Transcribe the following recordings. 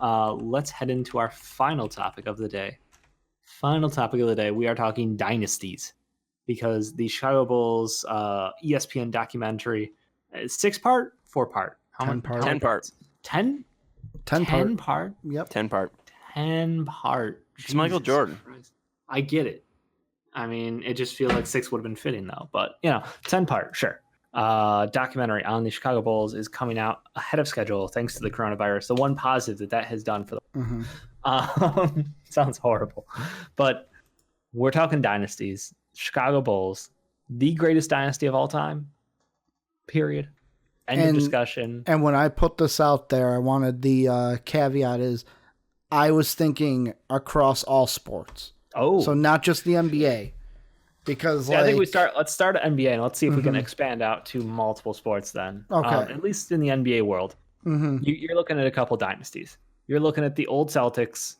let's head into our final topic of the day. We are talking dynasties because the Chicago Bulls ESPN documentary is 6-part, 4-part, 10-part. 10-part. 10 part. Yep. 10-part. 10-part. It's Michael Jordan. Christ. I get it. I mean, it just feels like 6 would have been fitting though. But 10-part, sure. Documentary on the Chicago Bulls is coming out ahead of schedule thanks to the coronavirus. The one positive that has done for them. Sounds horrible, but we're talking dynasties. Chicago Bulls, the greatest dynasty of all time. Period. End of discussion. And when I put this out there, I wanted the caveat is I was thinking across all sports. Oh, so not just the NBA. Because I think let's start at NBA and let's see if we can expand out to multiple sports then. Okay. At least in the NBA world. You're looking at a couple dynasties. You're looking at the old Celtics.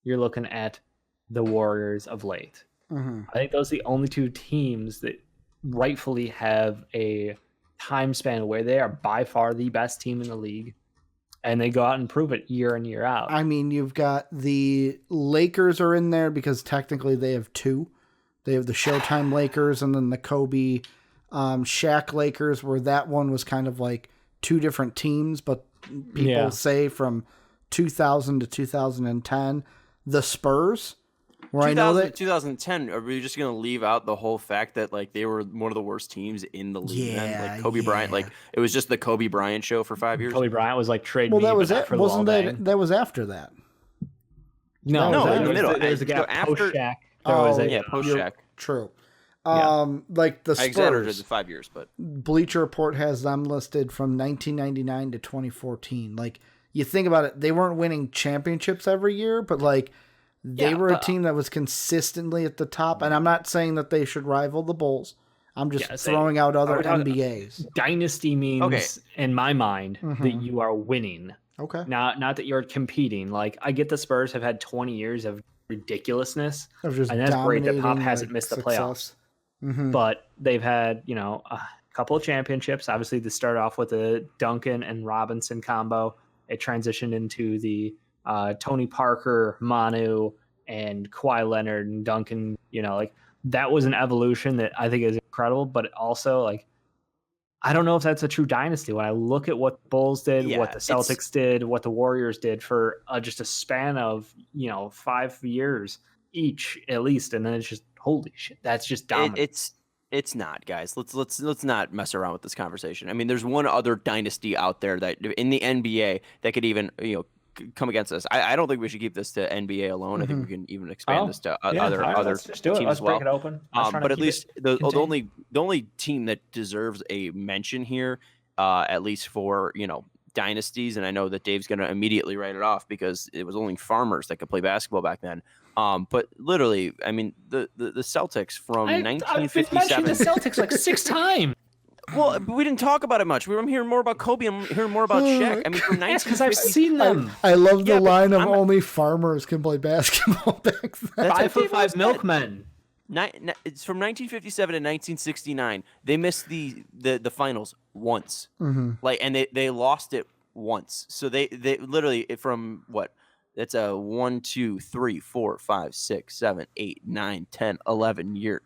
You're looking at the Warriors of late. I think those are the only two teams that rightfully have a time span where they are by far the best team in the league. And they go out and prove it year in, year out. I mean, you've got the Lakers are in there because technically they have two. They have the Showtime Lakers and then the Kobe Shaq Lakers, where that one was kind of like two different teams, but people say from 2000 to 2010. The Spurs, where I know that 2010. Are we just gonna leave out the whole fact that like they were one of the worst teams in the league? Yeah, like Kobe Bryant, like it was just the Kobe Bryant show for 5 years. Kobe Bryant was like trade. Well, that was it. Wasn't that was after that? No, in the middle. There's a gap after Shaq. Post Shaq. True. Like the I exaggerated Spurs, the 5 years, but Bleacher Report has them listed from 1999 to 2014. Like you think about it, they weren't winning championships every year, but like they were a team that was consistently at the top. And I'm not saying that they should rival the Bulls. I'm just throwing out other NBAs. Dynasty means, in my mind, that you are winning. Okay. Not that you're competing. Like I get the Spurs have had 20 years of ridiculousness, of just and that's great that Pop hasn't missed the success. playoffs. But they've had a couple of championships. Obviously, they started off with the Duncan and Robinson combo. It transitioned into the Tony Parker, Manu, and Kawhi Leonard and Duncan. Like that was an evolution that I think is incredible. But it also, like, I don't know if that's a true dynasty. When I look at what the Bulls did, what the Celtics did, what the Warriors did for just a span of 5 years each, at least, and then it's just holy shit, that's just dominant. It's not, guys. Let's not mess around with this conversation. I mean, there's one other dynasty out there that in the NBA that could even come against us. I don't think we should keep this to NBA alone. I think we can even expand this to other let's just do it. teams Let's as well. break it open. But at least the only team that deserves a mention here, at least for dynasties, and I know that Dave's going to immediately write it off because it was only farmers that could play basketball back then. But literally, I mean, the Celtics from 1957. I've mentioned the Celtics like 6 times. Well, but we didn't talk about it much. I'm hearing more about Kobe. I'm hearing more about Shaq. I mean, from 1950. Because I've seen them. I love the line of only farmers can play basketball back then. 5'5" milkmen. It's from 1957 to 1969. They missed the finals once. And they lost it once. So they literally from what? That's a 1, 2, 3, 4, 5, 6, 7, 8, 9, 10, 11 year.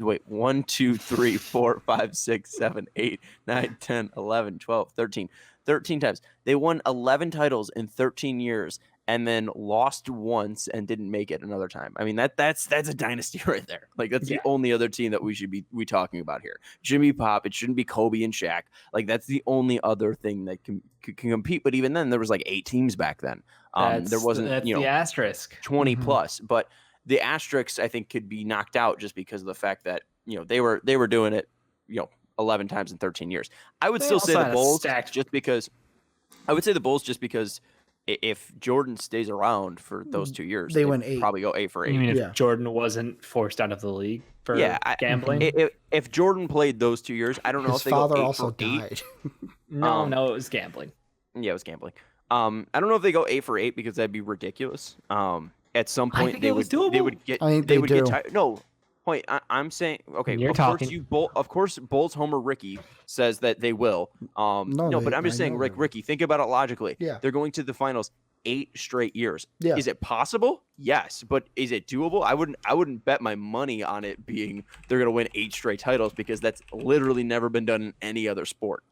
Wait, 1, 2, 3, 4, 5, 6, 7, 8, 9, 10, 11, 12, 13. 13 times. They won 11 titles in 13 years and then lost once and didn't make it another time. I mean, that's a dynasty right there. Like that's the only other team that we should be talking about here. Jimmy Pop. It shouldn't be Kobe and Shaq. Like that's the only other thing that can compete. But even then, there was like 8 teams back then. There wasn't the asterisk 20 plus, but the asterisk I think could be knocked out just because of the fact that they were doing it 11 times in 13 years. I would still say the Bulls just because if Jordan stays around for those 2 years, they win 8. Probably go 8 for 8. You mean if Jordan wasn't forced out of the league for gambling? If Jordan played those 2 years, I don't know if they go 8 also for 8. died. No, it was gambling. Yeah, it was gambling. I don't know if they go 8 for 8 because that'd be ridiculous. At some point they would get tired. No. Point. I'm saying okay. Of course, Bulls homer Ricky says that they will. No, but I'm just saying, Ricky, think about it logically. Yeah. They're going to the finals 8 straight years. Yeah. Is it possible? Yes, but is it doable? I wouldn't bet my money on it being they're going to win 8 straight titles, because that's literally never been done in any other sport.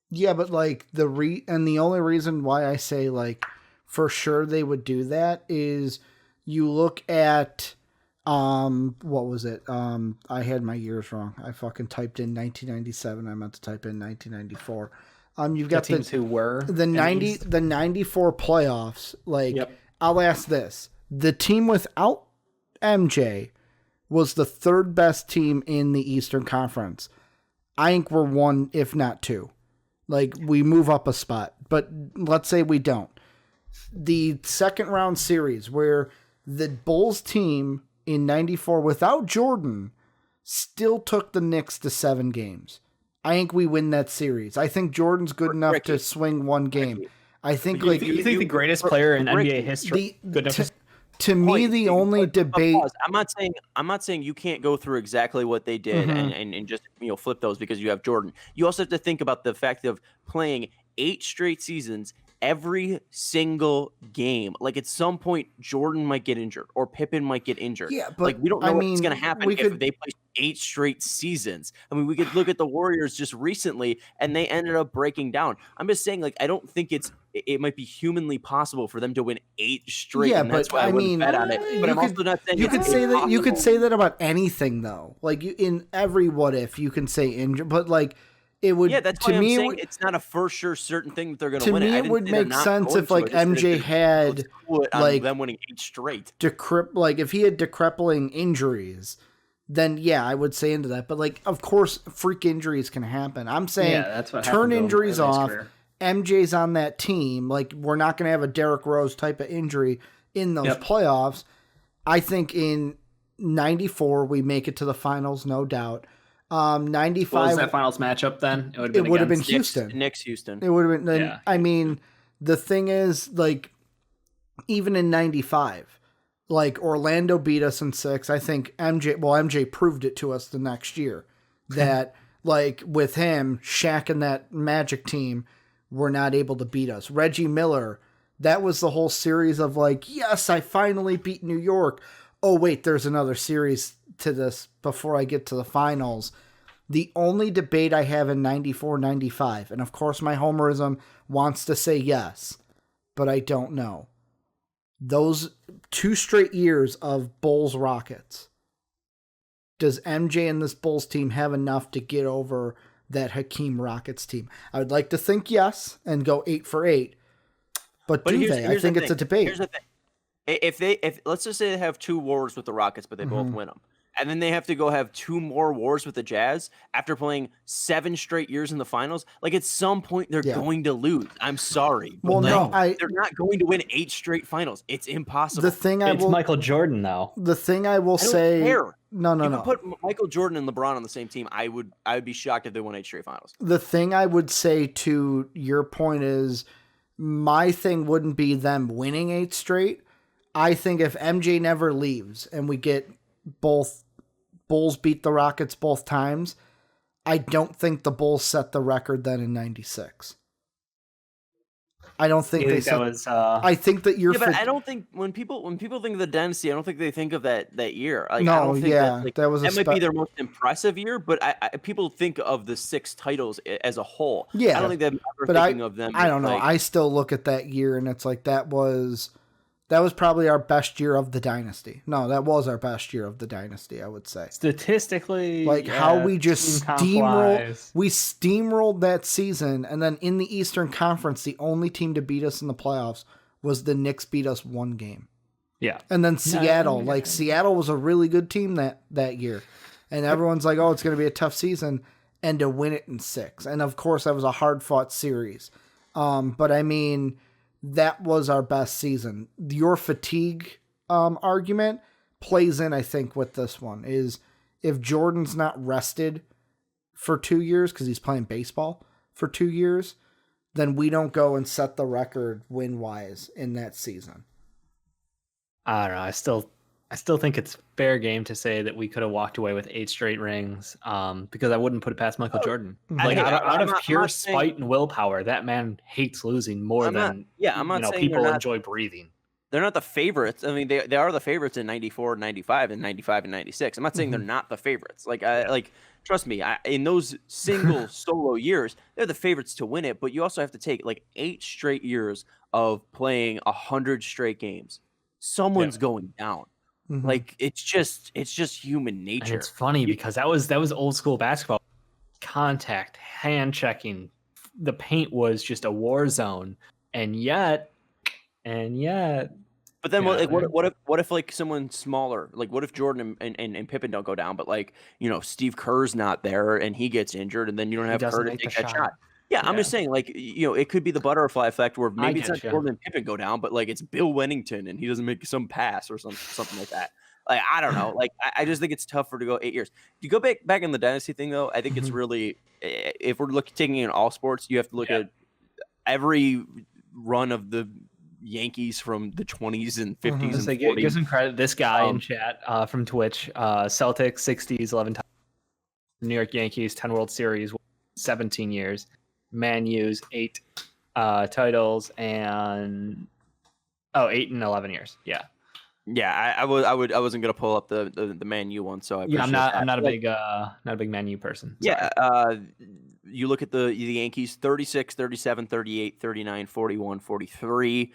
Yeah, but like and the only reason why I say like for sure they would do that is you look at what was it? I had my years wrong. I fucking typed in 1997. I meant to type in 1994. You've got the teams who were the 94 playoffs. Like, Yep. I'll ask this: the team without MJ was the third best team in the Eastern Conference. I think we're one, if not two. Like, we move up a spot, but let's say we don't. The second round series where the Bulls team in 94 without Jordan still took the Knicks to 7 games. I think we win that series. I think Jordan's good enough to swing one game. I think you think the greatest player in NBA history good enough to me, the only debate. I'm not saying you can't go through exactly what they did and just flip those because you have Jordan. You also have to think about the fact of playing 8 straight seasons, every single game. Like, at some point, Jordan might get injured or Pippen might get injured. Yeah, but like, we don't know what's going to happen if they play 8 straight seasons. I mean, we could look at the Warriors just recently, and they ended up breaking down. I'm just saying, like, I don't think it might be humanly possible for them to win 8 straight. Yeah, and that's but why I wouldn't bet on it. But I'm also not saying you could say that. You could say that about anything, though. Like, in every what if, you can say injured, but like. It would, that's to why me, I'm saying it's not a for sure certain thing that they're going to win. To me, it would make sense if like MJ had like them winning 8 straight. Like if he had decrepling injuries, then yeah, I would say into that. But like, of course, freak injuries can happen. I'm saying that's what turn injuries off. MJ's on that team. Like, we're not going to have a Derrick Rose type of injury in those playoffs. I think in 94 we make it to the finals, no doubt. 95. What was that finals matchup then? It would have been Houston. Knicks, Houston. It would have been. I mean, the thing is, like, even in 95, like, Orlando beat us in 6. I think MJ proved it to us the next year that, like, with him, Shaq and that Magic team were not able to beat us. Reggie Miller, that was the whole series of, like, yes, I finally beat New York. Oh, wait, there's another series to this before I get to the finals. The only debate I have in 94, 95, and of course my homerism wants to say yes, but I don't know. Those 2 straight years of Bulls Rockets. Does MJ and this Bulls team have enough to get over that Hakeem Rockets team? I would like to think yes and go 8 for 8. But do they? I think it's a debate. Here's the thing. If let's just say they have 2 wars with the Rockets, but they both win them, and then they have to go have 2 more wars with the Jazz after playing 7 straight years in the finals, like, at some point they're going to lose. I'm sorry. Well, like, they're not going to win 8 straight finals. It's impossible. It's Michael Jordan, though. The thing I will say, care. No. Put Michael Jordan and LeBron on the same team. I would be shocked if they won 8 straight finals. The thing I would say to your point is, my thing wouldn't be them winning 8 straight. I think if MJ never leaves and we get both Bulls beat the Rockets both times, I don't think the Bulls set the record then in 96. I don't think they set. I think that you're. Yeah, but I don't think when people think of the Dynasty, I don't think they think of that year. Like, no, I don't think that was that might be their most impressive year. But people think of the 6 titles as a whole. Yeah, I don't think they're ever thinking of them. I don't know. I still look at that year and it's like that was probably our best year of the Dynasty. No, that was our best year of the Dynasty, I would say. Statistically, like how we just steamrolled that season, and then in the Eastern Conference, the only team to beat us in the playoffs was the Knicks beat us 1 game. Yeah. And then Seattle, Seattle was a really good team that year. And everyone's like, oh, it's going to be a tough season, and to win it in 6. And of course, that was a hard-fought series. But I mean, that was our best season. Your fatigue argument plays in, I think, with this one. Is if Jordan's not rested for 2 years because he's playing baseball for 2 years, then we don't go and set the record win-wise in that season. I don't know. I I still think it's fair game to say that we could have walked away with 8 straight rings, because I wouldn't put it past Michael Jordan. Like, out of pure spite and willpower, that man hates losing more than I'm not saying people enjoy breathing. They're not the favorites. I mean, they are the favorites in 94, 95, and 95 and 96. I'm not saying they're not the favorites. Trust me, in those single solo years, they're the favorites to win it. But you also have to take like 8 straight years of playing 100 straight games. Someone's going down. Like it's just human nature. And it's funny because that was old school basketball. Contact, hand checking, the paint was just a war zone, and yet. But then what if like someone smaller, like what if Jordan and Pippen don't go down, but like, Steve Kerr's not there and he gets injured and then you don't have Kerr to take that shot. Yeah, I'm just saying, like, it could be the butterfly effect where maybe it's not Jordan and Pippen go down, but like it's Bill Wennington and he doesn't make some pass or something like that. Like, I don't know. Like, I just think it's tougher to go 8 years. If you go back in the dynasty thing though, I think it's really, if we're taking in all sports, you have to look at every run of the Yankees from the 20s and 50s and 40s. Give some credit. This guy in chat from Twitch, Celtics 60s 11 times, New York Yankees 10 World Series 17 years, Man U's 8 titles and 8 and 11 years. Yeah, I wasn't gonna pull up the Man U one, so I'm not a big Man U person. Sorry. Yeah, you look at the Yankees 36, 37, 38, 39, 41, 43.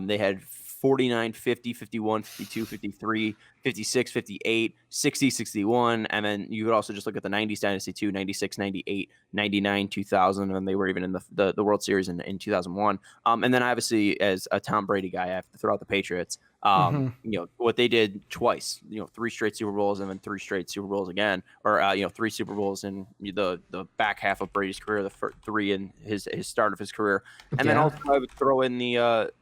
They had 49, 50, 51, 52, 53, 56, 58, 60, 61. And then you would also just look at the 90s dynasty too, 96, 98, 99, 2000. And they were even in the World Series in 2001. And then obviously as a Tom Brady guy, I have to throw out the Patriots. What they did twice, 3 straight Super Bowls and then 3 straight Super Bowls again, or 3 Super Bowls in the back half of Brady's career, the 3 in his start of his career, and then also I would throw in the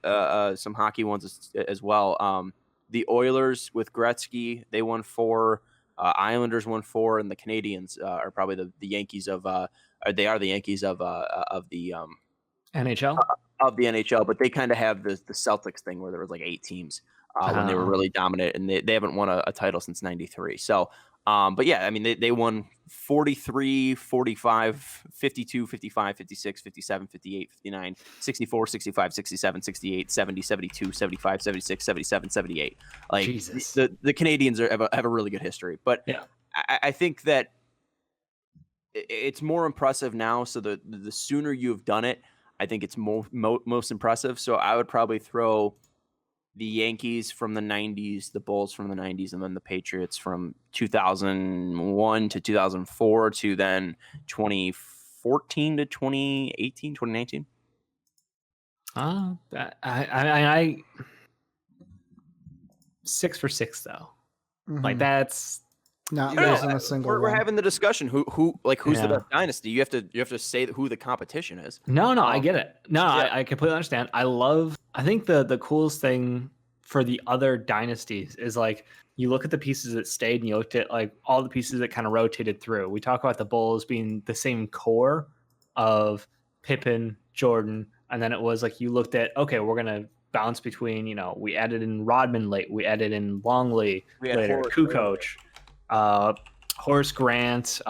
some hockey ones as well. The Oilers with Gretzky, they won 4. Islanders won 4, and the Canadians are probably the Yankees of they are the Yankees of the NHL. Of the NHL, but they kind of have the Celtics thing where there was like 8 teams when they were really dominant, and they haven't won a title since 93. So, but yeah, I mean, they won 43, 45, 52, 55, 56, 57, 58, 59, 64, 65, 67, 68, 70, 72, 75, 76, 77, 78. Like, Jesus. The Canadians have a really good history, but yeah. I think that it's more impressive now. So the sooner you've done it, I think it's most impressive. So I would probably throw the Yankees from the 90s, the Bulls from the 90s, and then the Patriots from 2001 to 2004 to then 2014 to 2018, 2019. I 6 for 6 though. Like that's not losing a single. We're having the discussion. Who's the best dynasty? You have to say who the competition is. No, I get it. No, yeah. I completely understand. I think the coolest thing for the other dynasties is like you look at the pieces that stayed and you looked at like all the pieces that kind of rotated through. We talk about the Bulls being the same core of Pippen, Jordan, and then it was like you looked at, okay, we're gonna bounce between, we added in Rodman late, we added in Longley later, Kukoc. Horace Grant,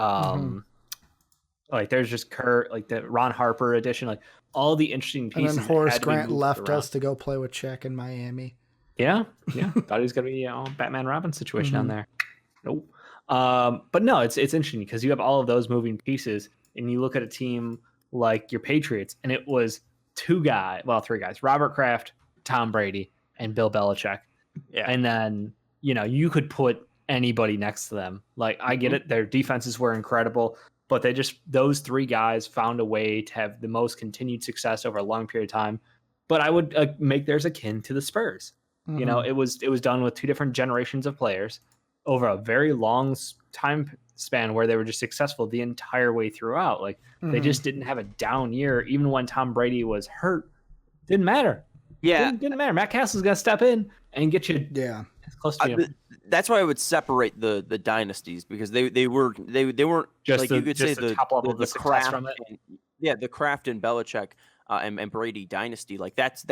like there's just Kurt, like the Ron Harper edition, like all the interesting pieces. And then Horace Grant left us to go play with Shaq in Miami. Yeah. Thought he was gonna be Batman Robin situation down there. Nope. But no, it's interesting because you have all of those moving pieces, and you look at a team like your Patriots, and it was 3 guys, Robert Kraft, Tom Brady, and Bill Belichick. Yeah. And then you could put anybody next to them. Like, I get it, their defenses were incredible, but those 3 guys found a way to have the most continued success over a long period of time. But I would make theirs akin to the Spurs. It was done with 2 different generations of players over a very long time span where they were just successful the entire way throughout. Like, they just didn't have a down year. Even when Tom Brady was hurt, didn't matter. Yeah, didn't matter. Matt Castle's gonna step in and get you. Yeah, as close to you. That's why I would separate the dynasties, because they weren't just like you could say the top level of the Kraft from it. The Kraft and Belichick and Brady dynasty, like that's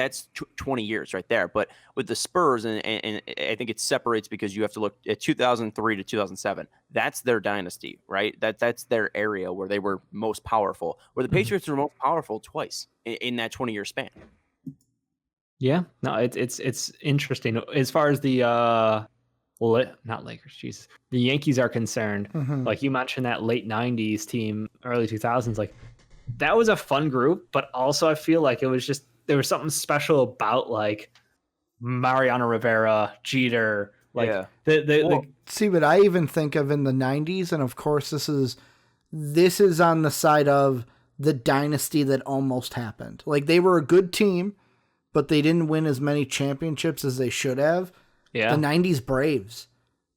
20 years right there. But with the Spurs, and I think it separates because you have to look at 2003 to 2007. That's their dynasty, right? That's their area where they were most powerful. Where the Patriots were most powerful twice in that 20-year span. Yeah, no, it's interesting as far as the not Lakers, Jesus, the Yankees are concerned. Like you mentioned, that late '90s team, early 2000s, like that was a fun group, but also I feel like it was just there was something special about like Mariano Rivera, Jeter, like see what I even think of in the '90s, and of course this is on the side of the dynasty that almost happened. Like they were a good team, but they didn't win as many championships as they should have. Yeah. The 90s Braves.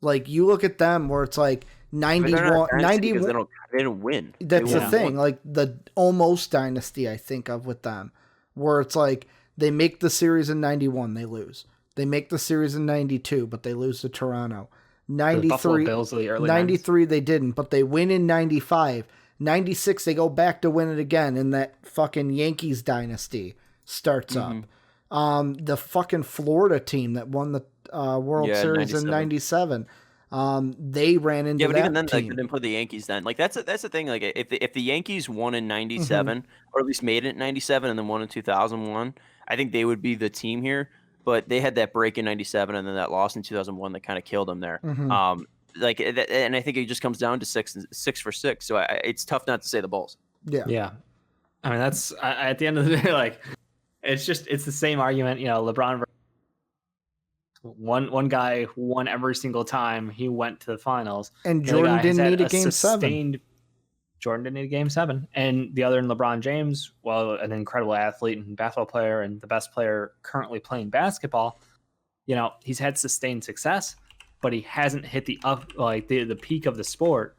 Like, you look at them where it's like 91. They didn't win. That's the thing. Like, the almost dynasty I think of with them, where it's like they make the series in 91, they lose. They make the series in 92, but they lose to Toronto. 93, Bills of the early 93 they didn't, but they win in 95. 96, they go back to win it again, and that fucking Yankees dynasty starts up. The fucking Florida team that won the World Series 97. In 97. They ran into but that even then, team. like, they didn't put the Yankees then. Like that's the thing. Like if the Yankees won in 97, or at least made it in 97, and then won in 2001, I think they would be the team here. But they had that break in 97, and then that loss in 2001 that kind of killed them there. And I think it just comes down to 6 for 6. So it's tough not to say the Bulls. Yeah. I mean, that's at the end of the day, like it's the same argument. You know, LeBron. One guy won every single time he went to the finals, and Jordan didn't need a game 7. Jordan didn't need a game 7, and the other in LeBron James, well, an incredible athlete and basketball player, and the best player currently playing basketball. You know, he's had sustained success, but he hasn't hit the peak of the sport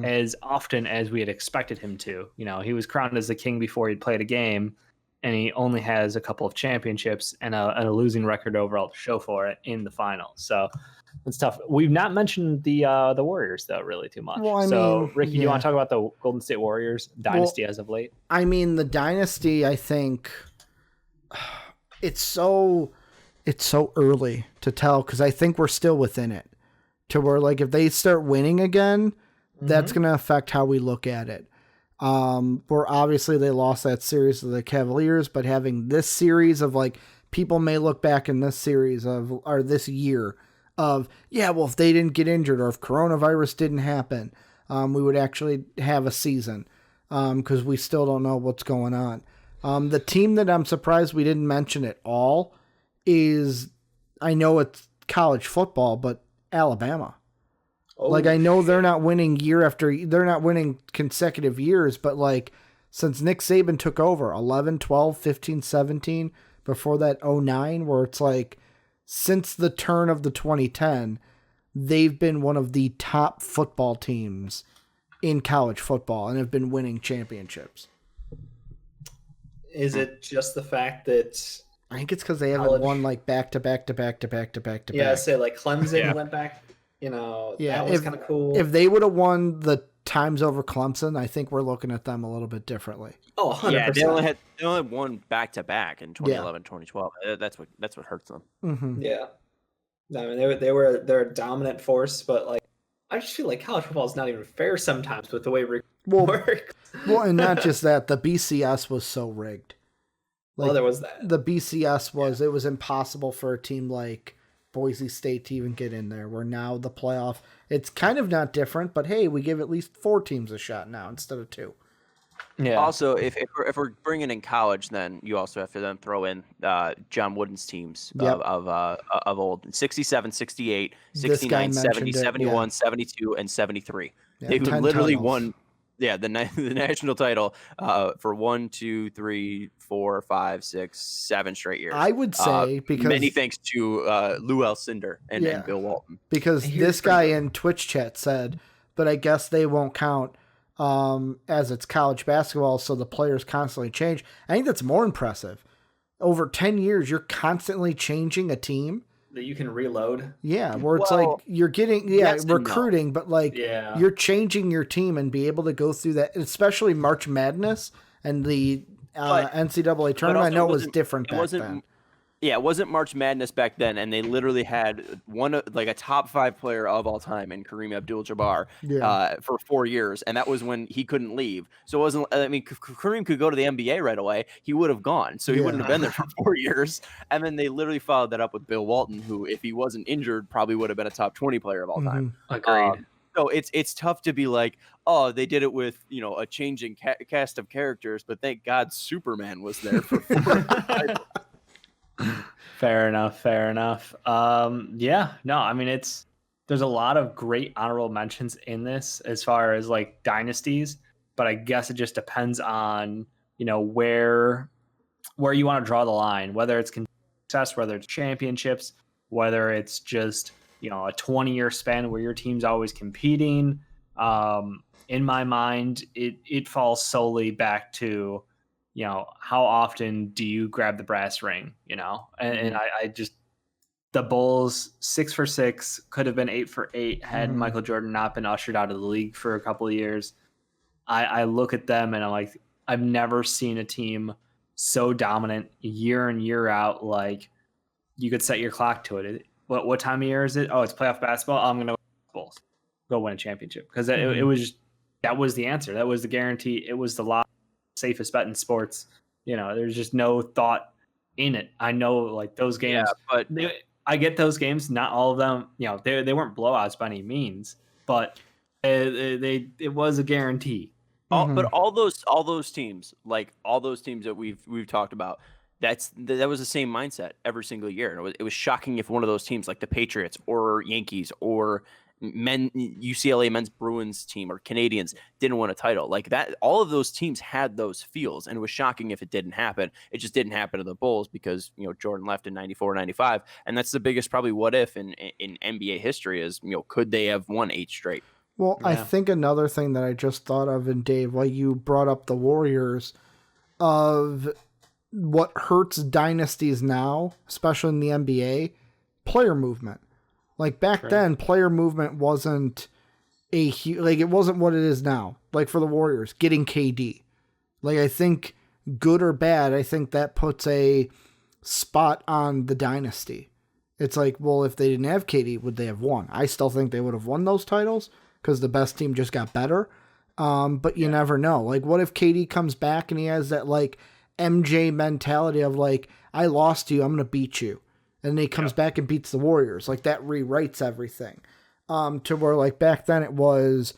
as often as we had expected him to. You know, he was crowned as the king before he'd played a game. And he only has a couple of championships and a losing record overall to show for it in the finals. So it's tough. We've not mentioned the Warriors, though, really too much. Well, Ricky, do you want to talk about the Golden State Warriors dynasty as of late? I mean, the dynasty, I think it's so early to tell because I think we're still within it. To where, like, if they start winning again, that's going to affect how we look at it. Where obviously they lost that series to the Cavaliers, but having this series of like people may look back in this series or this year of, well, if they didn't get injured or if coronavirus didn't happen, we would actually have a season. Cause we still don't know what's going on. The team that I'm surprised we didn't mention at all is, I know it's college football, but Alabama. Like, I know they're not winning they're not winning consecutive years, but like since Nick Saban took over 11, 12, 15, 17, before that 09, where it's like since the turn of the 2010, they've been one of the top football teams in college football and have been winning championships. Is it just the fact that I think it's because they haven't won like back to back. Yeah, say like Clemson went back. You know, that was kind of cool. If they would have won the times over Clemson, I think we're looking at them a little bit differently. Oh, 100%. Yeah, they only had one back-to-back in 2011, 2012. That's what hurts them. Yeah. I mean, they're a dominant force, but like I just feel like college football is not even fair sometimes with the way it works. Well, and not just that, the BCS was so rigged. Like, there was that. The BCS was it was impossible for a team like Boise State to even get in there, where now the playoff, it's kind of not different, but hey, we give at least 4 teams a shot now instead of 2. Yeah. Also, if we're bringing in college, then you also have to then throw in John Wooden's teams of old. 67, 68, 69, 70, 71, 72, and 73. Yeah, they literally won the national title for 1, 2, 3, 4, 5, 6, 7 straight years. I would say because many thanks to Lou Alcindor and Bill Walton. Because this guy in Twitch chat said, but I guess they won't count as it's college basketball, so the players constantly change. I think that's more impressive. Over 10 years, you're constantly changing a team. That you can reload. Yeah, where it's like you're getting recruiting, but like you're changing your team and be able to go through that, especially March Madness and the NCAA tournament. I know it was different back then. Yeah, it wasn't March Madness back then, and they literally had a top 5 player of all time in Kareem Abdul-Jabbar for 4 years, and that was when he couldn't leave. So it wasn't. I mean, Kareem could go to the NBA right away; he would have gone. So he wouldn't have been there for 4 years. And then they literally followed that up with Bill Walton, who, if he wasn't injured, probably would have been a top 20 player of all time. Agreed. So it's tough to be like, oh, they did it with a changing cast of characters, but thank God Superman was there for 4 Fair enough. Yeah, no, I mean, there's a lot of great honorable mentions in this as far as like dynasties, but I guess it just depends on, where you want to draw the line, whether it's success, whether it's championships, whether it's just, a 20-year span where your team's always competing. In my mind, it falls solely back to, how often do you grab the brass ring, and I just, the Bulls 6 for 6 could have been 8 for 8 had Michael Jordan not been ushered out of the league for a couple of years. I look at them and I'm like, I've never seen a team so dominant year in, year out. Like, you could set your clock to it. What time of year is it? Oh, it's playoff basketball. I'm going to Bulls go win a championship, because it was just, that was the answer. That was the guarantee. It was the lot safest bet in sports. There's just no thought in it. I know, like, those games, but I get those games. Not all of them, they weren't blowouts by any means, but it was a guarantee. But all those teams, like all those teams that we've talked about, that was the same mindset every single year. And it was shocking if one of those teams, like the Patriots or Yankees or UCLA men's Bruins team or Canadians, didn't win a title. Like that, all of those teams had those feels, and it was shocking if it didn't happen. It just didn't happen to the Bulls because Jordan left in 94, 95, and that's the biggest probably what if in NBA history is could they have won 8 straight? Well, yeah. I think another thing that I just thought of, and Dave, while you brought up the Warriors, of what hurts dynasties now, especially in the NBA, player movement. Like back then, player movement wasn't it wasn't what it is now. Like for the Warriors, getting KD. Like, I think, good or bad, I think that puts a spot on the dynasty. It's like, well, if they didn't have KD, would they have won? I still think they would have won those titles because the best team just got better. But you never know. Like, what if KD comes back and he has that, like, MJ mentality of, like, I lost to you, I'm going to beat you. And then he comes back and beats the Warriors. Like, that rewrites everything. To where, like, back then it was,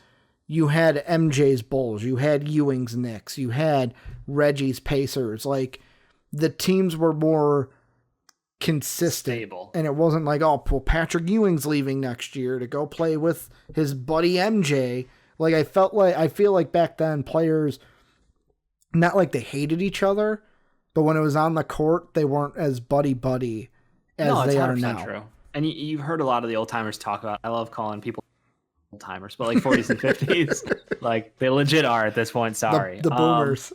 you had MJ's Bulls, you had Ewing's Knicks, you had Reggie's Pacers. Like, the teams were more consistent. Stable. And it wasn't like, oh, well, Patrick Ewing's leaving next year to go play with his buddy MJ. Like, I feel like back then players, not like they hated each other, but when it was on the court, they weren't as buddy-buddy as they are now. True. And you've heard a lot of the old timers talk about, I love calling people old timers, but like 40s and 50s, like they legit are at this point. Sorry. The boomers.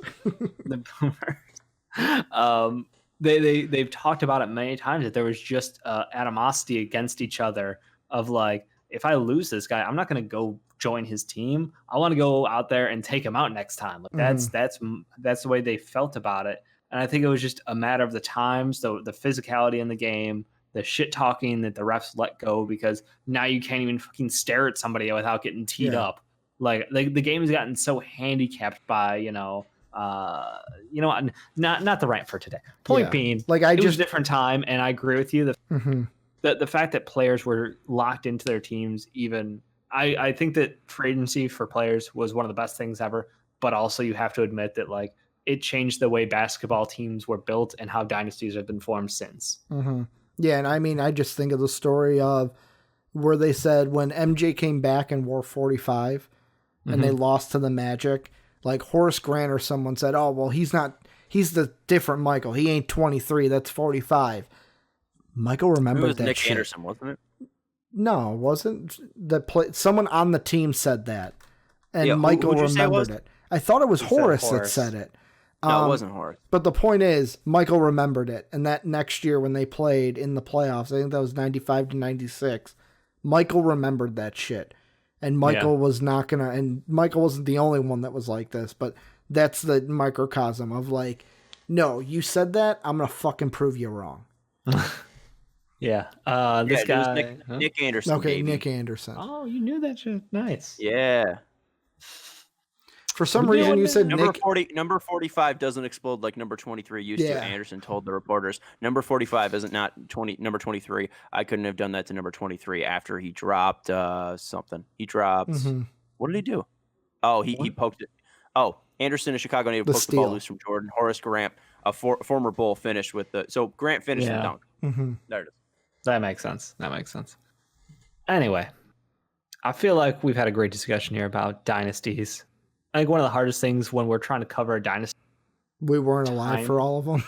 The boomers. They've talked about it many times that there was just animosity against each other of like, if I lose this guy, I'm not going to go join his team. I want to go out there and take him out next time. Like that's the way they felt about it. And I think it was just a matter of the times, the physicality in the game, the shit talking that the refs let go, because now you can't even fucking stare at somebody without getting teed up. Like the game has gotten so handicapped by, not the right for today. Point being, like it was a different time, and I agree with you. The fact that players were locked into their teams, even I think that free agency for players was one of the best things ever. But also you have to admit that like it changed the way basketball teams were built and how dynasties have been formed since. Yeah, and I mean, I just think of the story of where they said when MJ came back and wore 45 and they lost to the Magic, like Horace Grant or someone said, oh, well, he's the different Michael. He ain't 23, that's 45. Michael remembered that Nick shit. Anderson, wasn't it? No, it wasn't. Someone on the team said that, and Michael remembered it. I thought it was Horace that said it. No, it wasn't Horace. But the point is, Michael remembered it, and that next year when they played in the playoffs, I think that was 95 to 96, Michael remembered that shit. And Michael was not gonna, and Michael wasn't the only one that was like this, but That's the microcosm of like, no, you said that. I'm gonna fucking prove you wrong. Yeah. This guy. Nick Anderson. Okay, baby. Nick Anderson. Oh, you knew that shit. Nice. Yeah. For some reason, you said number Nick. 40. Number 45 doesn't explode like number 23 used to. Anderson told the reporters. Number 45 isn't not 20. Number 23. I couldn't have done that to number 23 after he dropped something. He dropped. What did he do? Oh, he poked it. Oh, Anderson, a Chicago native, poked the ball loose from Jordan. Horace Grant, a former Bull, finished with the. So Grant finished the dunk. There it is. That makes sense. Anyway, I feel like we've had a great discussion here about dynasties. I think one of the hardest things when we're trying to cover a dynasty, we weren't alive for all of them.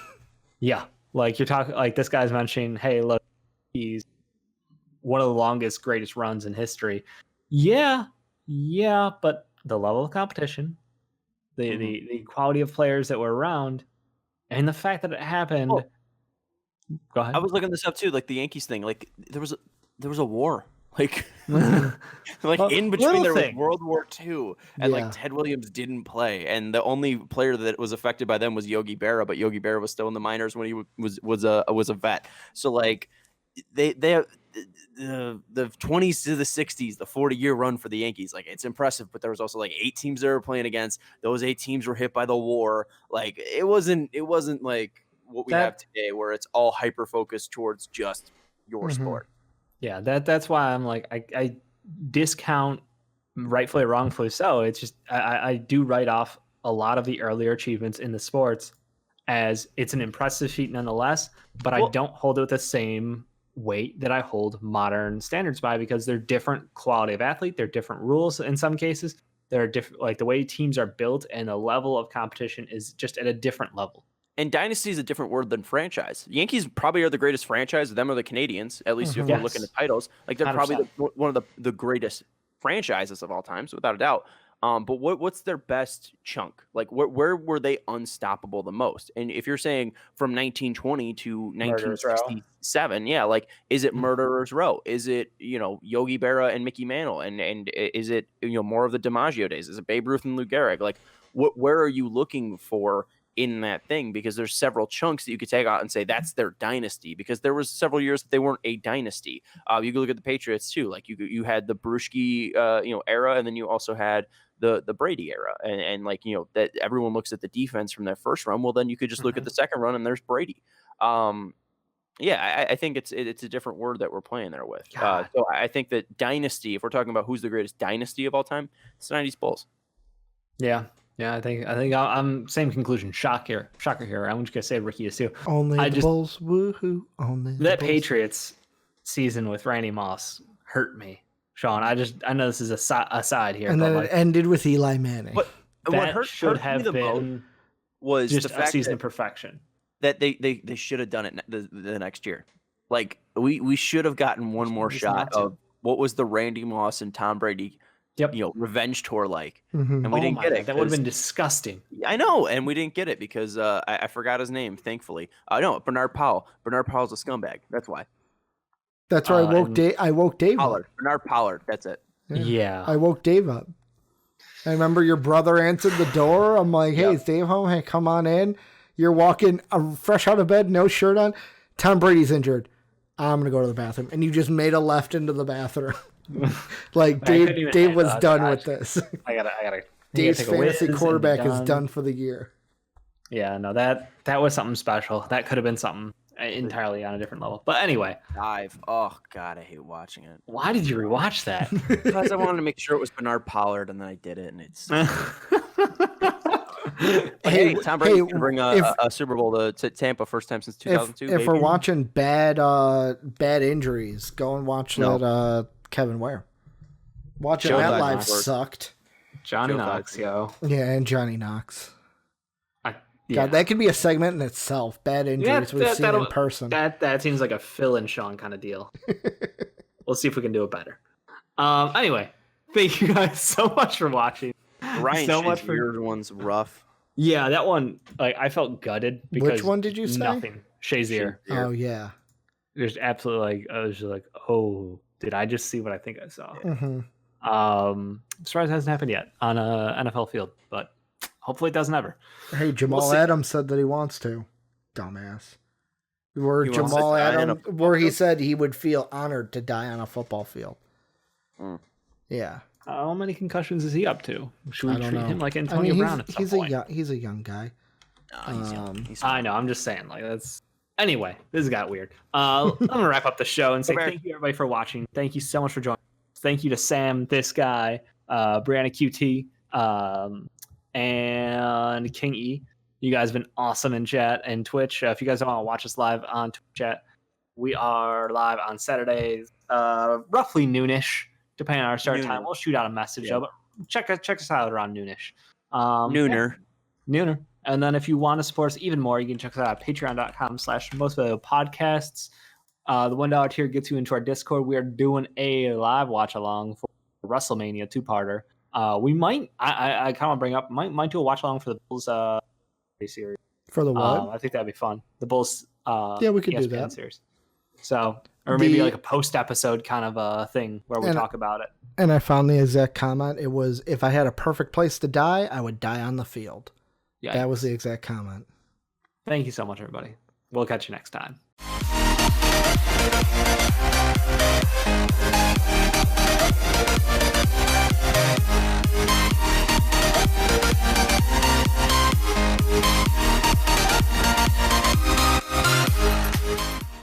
Yeah, like you're talking, like this guy's mentioning, hey, look, he's one of the longest, greatest runs in history. Yeah, but the level of competition, the quality of players that were around, and the fact that it happened. Oh. Go ahead. I was looking this up too, like the Yankees thing. Like there was a war, like in between there was World War II, and like Ted Williams didn't play, and the only player that was affected by them was Yogi Berra, but Yogi Berra was still in the minors when he was a vet. So like they have the 20s to the 60s, the 40-year run for the Yankees. Like it's impressive, but there was also like 8 teams they were playing against. Those 8 teams were hit by the war. Like it wasn't like what we have today, where it's all hyper focused towards just your sport. Yeah, that's why I'm like I discount, rightfully or wrongfully so. It's just I do write off a lot of the earlier achievements in the sports as it's an impressive feat nonetheless, but I don't hold it with the same weight that I hold modern standards by, because they're different quality of athlete, they're different rules in some cases. They're different, like the way teams are built and the level of competition is just at a different level. And dynasty is a different word than franchise. The Yankees probably are the greatest franchise. Them are the Canadians, at least if we're looking at titles. Like they're 100%. Probably one of the greatest franchises of all time, so without a doubt. But what's their best chunk? Like where were they unstoppable the most? And if you're saying from 1920 to 1967, like is it Murderers Row? Is it Yogi Berra and Mickey Mantle? And is it more of the DiMaggio days? Is it Babe Ruth and Lou Gehrig? Like where are you looking for in that thing? Because there's several chunks that you could take out and say that's their dynasty, because there was several years that they weren't a dynasty. You could look at the Patriots too. Like you had the Bruschi era, and then you also had the Brady era, and like that everyone looks at the defense from their first run. Well, then you could just look at the second run and there's Brady. I think it's a different word that we're playing there with. So I think that dynasty, if we're talking about who's the greatest dynasty of all time, it's the 90s Bulls. Yeah, I think I'm same conclusion. Shocker here. I'm just gonna say Ricky is too. Only the Bulls, woohoo! Only that Patriots season with Randy Moss hurt me, Sean. I know this is a aside here, and then it ended with Eli Manning. But what should have been was just the fact a season of perfection. That they should have done it the next year. Like we should have gotten one more shot of what was the Randy Moss and Tom Brady revenge tour like, and we didn't get it. That would have been disgusting. I know, and we didn't get it because I forgot his name. Thankfully, no, Bernard Powell. Bernard Powell's a scumbag. That's why. That's why I woke Dave Pollard. up. Bernard Pollard. That's it. Yeah. I woke Dave up. I remember your brother answered the door. I'm like, hey, is Dave home? Hey, come on in. You're walking fresh out of bed, no shirt on. Tom Brady's injured. I'm going to go to the bathroom. And you just made a left into the bathroom. Like Dave was done with this. I gotta. Dave's fantasy quarterback is done for the year. Yeah, no, that was something special. That could have been something entirely on a different level. But anyway, dive. Oh God, I hate watching it. Why did you rewatch that? Because I wanted to make sure it was Bernard Pollard, and then I did it, and it's. Hey, Tom Brady can bring a Super Bowl to Tampa, first time since 2002. If we're watching bad injuries, go and watch that Kevin Ware. Watching that live sucked. Johnny Knox, yo. Yeah, and Johnny Knox. God, that could be a segment in itself. Bad injuries we've seen in person. That seems like a Phil and Sean kind of deal. We'll see if we can do it better. Anyway, thank you guys so much for watching. Ryan, so much for your one's rough. Yeah, that one, like I felt gutted because which one did you say? Nothing. Shazier. Oh yeah. There's absolutely I was just like, oh, did I just see what I think I saw? Mm-hmm. Surprise hasn't happened yet on a NFL field, but hopefully it doesn't ever. Hey, Jamal see. Adams said that he wants to. Dumbass. Where He wants to Jamal die on a Adams, football where he field? said he would feel honored to die on a football field. Mm. Yeah. How many concussions is he up to? Should we I don't treat know. him like Antonio Brown at some point? He's a young guy. No, he's young. He's I know. I'm just saying, like, that's. Anyway, this got weird. I'm gonna wrap up the show and say thank you everybody for watching. Thank you so much for joining. Thank you to Sam, this guy, Brianna QT, and King E. You guys have been awesome in chat and Twitch. If you guys don't want to watch us live on chat, we are live on Saturdays, roughly noonish, depending on our start time. We'll shoot out a message though, but check us out around noonish. Nooner. Yeah, nooner. And then if you want to support us even more, you can check us out at patreon.com/mostvaluablepodcasts. The $1 tier gets you into our Discord. We are doing a live watch along for WrestleMania 2-parter. We might, I kind of bring up, might do a watch along for the Bulls series. For the what? I think that'd be fun. The Bulls yeah, we could ESPN do that. series. So, or maybe like a post episode kind of a thing where we talk about it. And I found the exact comment. It was, if I had a perfect place to die, I would die on the field. Yeah, that was the exact comment. Thank you so much, everybody. We'll catch you next time.